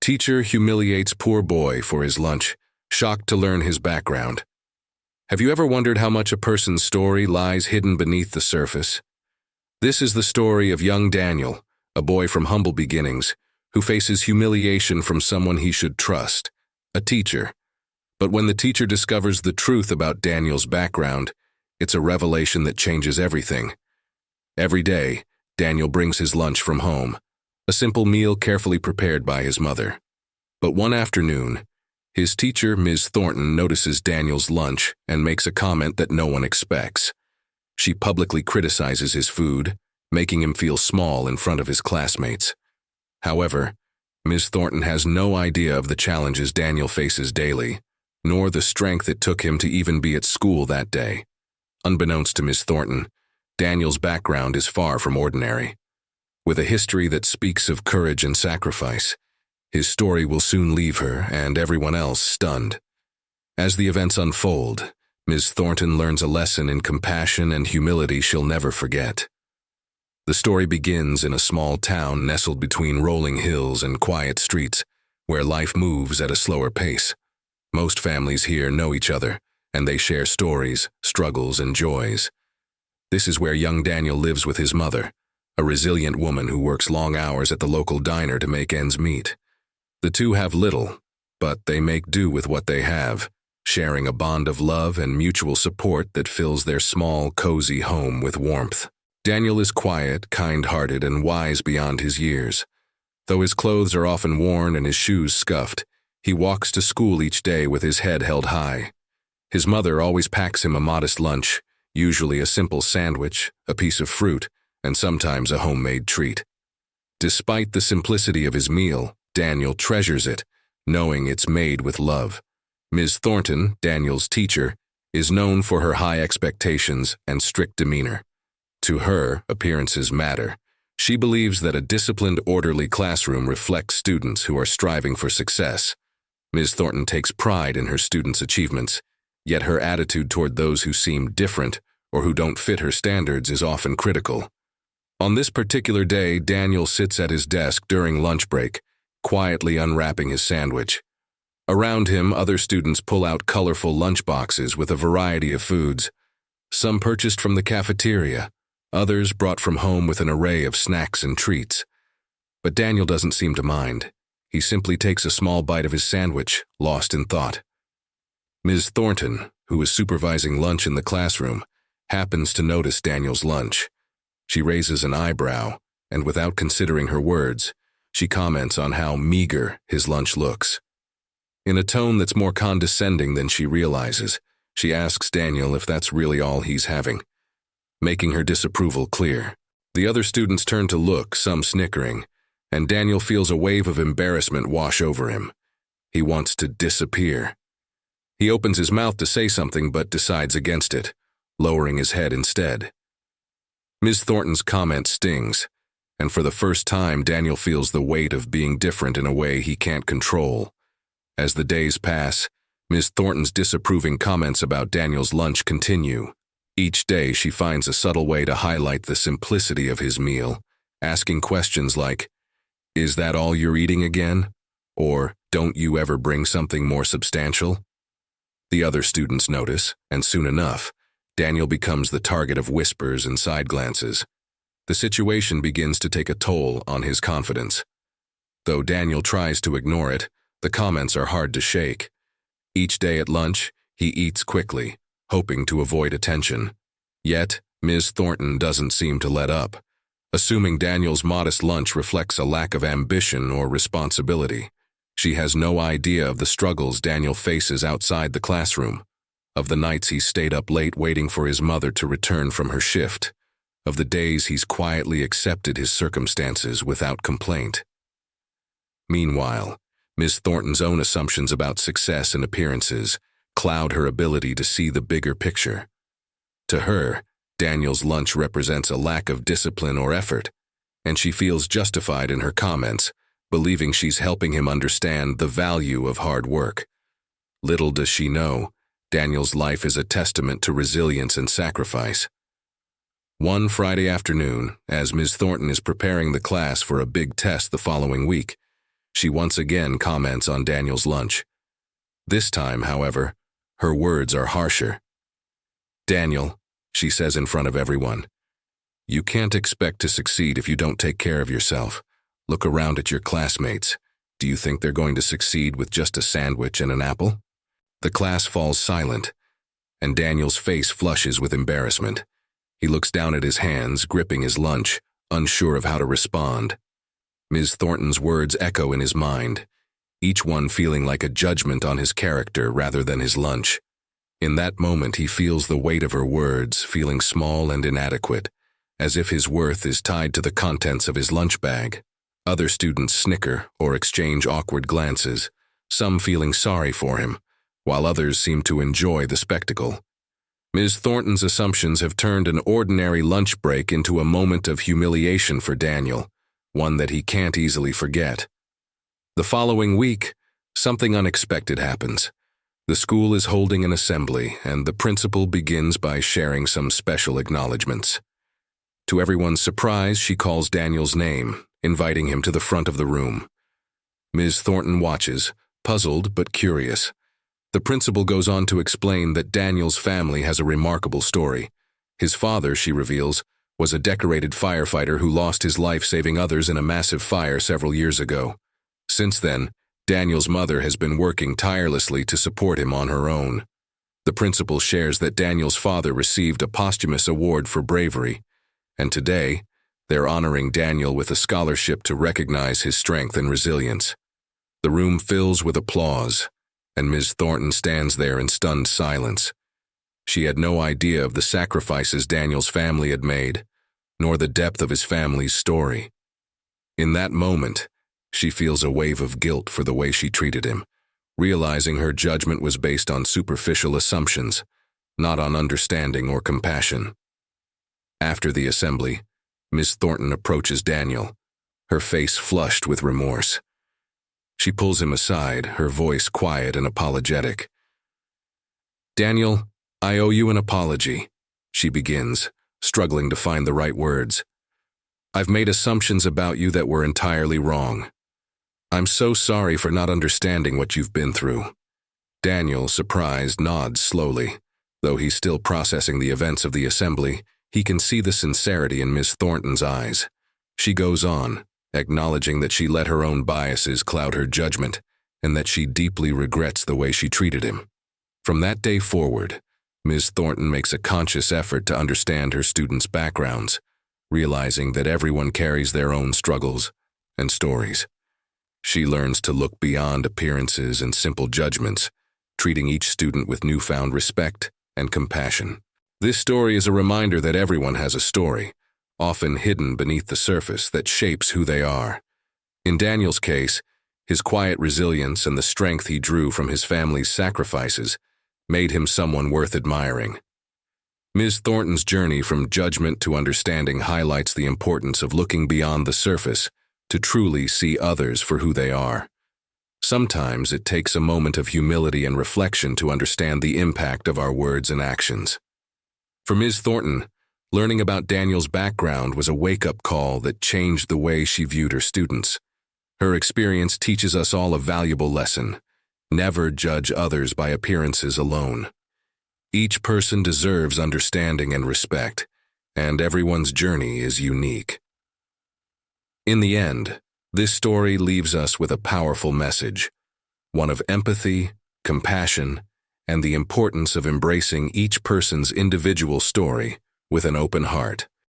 Teacher humiliates poor boy for his lunch, shocked to learn his background. Have you ever wondered how much a person's story lies hidden beneath the surface? This is the story of young Daniel, a boy from humble beginnings, who faces humiliation from someone he should trust, a teacher. But when the teacher discovers the truth about Daniel's background, it's a revelation that changes everything. Every day, Daniel brings his lunch from home, a simple meal carefully prepared by his mother. But one afternoon, his teacher, Ms. Thornton, notices Daniel's lunch and makes a comment that no one expects. She publicly criticizes his food, making him feel small in front of his classmates. However, Ms. Thornton has no idea of the challenges Daniel faces daily, nor the strength it took him to even be at school that day. Unbeknownst to Ms. Thornton, Daniel's background is far from ordinary. With a history that speaks of courage and sacrifice, his story will soon leave her and everyone else stunned. As the events unfold, Ms. Thornton learns a lesson in compassion and humility she'll never forget. The story begins in a small town nestled between rolling hills and quiet streets, where life moves at a slower pace. Most families here know each other, and they share stories, struggles, and joys. This is where young Daniel lives with his mother, a resilient woman who works long hours at the local diner to make ends meet. The two have little, but they make do with what they have, sharing a bond of love and mutual support that fills their small, cozy home with warmth. Daniel is quiet, kind-hearted, and wise beyond his years. Though his clothes are often worn and his shoes scuffed, he walks to school each day with his head held high. His mother always packs him a modest lunch, usually a simple sandwich, a piece of fruit, and sometimes a homemade treat. Despite the simplicity of his meal, Daniel treasures it, knowing it's made with love. Ms. Thornton, Daniel's teacher, is known for her high expectations and strict demeanor. To her, appearances matter. She believes that a disciplined, orderly classroom reflects students who are striving for success. Ms. Thornton takes pride in her students' achievements, yet her attitude toward those who seem different or who don't fit her standards is often critical. On this particular day, Daniel sits at his desk during lunch break, quietly unwrapping his sandwich. Around him, other students pull out colorful lunch boxes with a variety of foods, some purchased from the cafeteria, others brought from home with an array of snacks and treats. But Daniel doesn't seem to mind. He simply takes a small bite of his sandwich, lost in thought. Ms. Thornton, who is supervising lunch in the classroom, happens to notice Daniel's lunch. She raises an eyebrow, and without considering her words, she comments on how meager his lunch looks. In a tone that's more condescending than she realizes, she asks Daniel if that's really all he's having, making her disapproval clear. The other students turn to look, some snickering, and Daniel feels a wave of embarrassment wash over him. He wants to disappear. He opens his mouth to say something but decides against it, lowering his head instead. Ms. Thornton's comment stings, and for the first time Daniel feels the weight of being different in a way he can't control. As the days pass, Ms. Thornton's disapproving comments about Daniel's lunch continue. Each day she finds a subtle way to highlight the simplicity of his meal, asking questions like, "Is that all you're eating again?" Or, "Don't you ever bring something more substantial?" The other students notice, and soon enough, Daniel becomes the target of whispers and side glances. The situation begins to take a toll on his confidence. Though Daniel tries to ignore it, the comments are hard to shake. Each day at lunch, he eats quickly, hoping to avoid attention. Yet, Ms. Thornton doesn't seem to let up, assuming Daniel's modest lunch reflects a lack of ambition or responsibility. She has no idea of the struggles Daniel faces outside the classroom, of the nights he stayed up late waiting for his mother to return from her shift, of the days he's quietly accepted his circumstances without complaint. Meanwhile, Ms. Thornton's own assumptions about success and appearances cloud her ability to see the bigger picture. To her, Daniel's lunch represents a lack of discipline or effort, and she feels justified in her comments, believing she's helping him understand the value of hard work. Little does she know, Daniel's life is a testament to resilience and sacrifice. One Friday afternoon, as Ms. Thornton is preparing the class for a big test the following week, She once again comments on Daniel's lunch. This time, however, her words are harsher. "Daniel," she says in front of everyone, "you can't expect to succeed if you don't take care of yourself. Look around at your classmates. Do you think they're going to succeed with just a sandwich and an apple?" The class falls silent, and Daniel's face flushes with embarrassment. He looks down at his hands, gripping his lunch, unsure of how to respond. Ms. Thornton's words echo in his mind, each one feeling like a judgment on his character rather than his lunch. In that moment, he feels the weight of her words, feeling small and inadequate, as if his worth is tied to the contents of his lunch bag. Other students snicker or exchange awkward glances, some feeling sorry for him, while others seem to enjoy the spectacle. Ms. Thornton's assumptions have turned an ordinary lunch break into a moment of humiliation for Daniel, one that he can't easily forget. The following week, something unexpected happens. The school is holding an assembly, and the principal begins by sharing some special acknowledgments. To everyone's surprise, she calls Daniel's name, inviting him to the front of the room. Ms. Thornton watches, puzzled but curious. The principal goes on to explain that Daniel's family has a remarkable story. His father, she reveals, was a decorated firefighter who lost his life saving others in a massive fire several years ago. Since then, Daniel's mother has been working tirelessly to support him on her own. The principal shares that Daniel's father received a posthumous award for bravery, and today, they're honoring Daniel with a scholarship to recognize his strength and resilience. The room fills with applause, and Ms. Thornton stands there in stunned silence. She had no idea of the sacrifices Daniel's family had made, nor the depth of his family's story. In that moment, she feels a wave of guilt for the way she treated him, realizing her judgment was based on superficial assumptions, not on understanding or compassion. After the assembly, Miss Thornton approaches Daniel, her face flushed with remorse. She pulls him aside, her voice quiet and apologetic. "Daniel, I owe you an apology," she begins, struggling to find the right words. "I've made assumptions about you that were entirely wrong. I'm so sorry for not understanding what you've been through." Daniel, surprised, nods slowly. Though he's still processing the events of the assembly, he can see the sincerity in Miss Thornton's eyes. She goes on, acknowledging that she let her own biases cloud her judgment, and that she deeply regrets the way she treated him. From that day forward, Ms. Thornton makes a conscious effort to understand her students' backgrounds, realizing that everyone carries their own struggles and stories. She learns to look beyond appearances and simple judgments, treating each student with newfound respect and compassion. This story is a reminder that everyone has a story, often hidden beneath the surface, that shapes who they are. In Daniel's case, his quiet resilience and the strength he drew from his family's sacrifices made him someone worth admiring. Ms. Thornton's journey from judgment to understanding highlights the importance of looking beyond the surface to truly see others for who they are. Sometimes it takes a moment of humility and reflection to understand the impact of our words and actions. For Ms. Thornton, learning about Daniel's background was a wake-up call that changed the way she viewed her students. Her experience teaches us all a valuable lesson: never judge others by appearances alone. Each person deserves understanding and respect, and everyone's journey is unique. In the end, this story leaves us with a powerful message, one of empathy, compassion, and the importance of embracing each person's individual story with an open heart.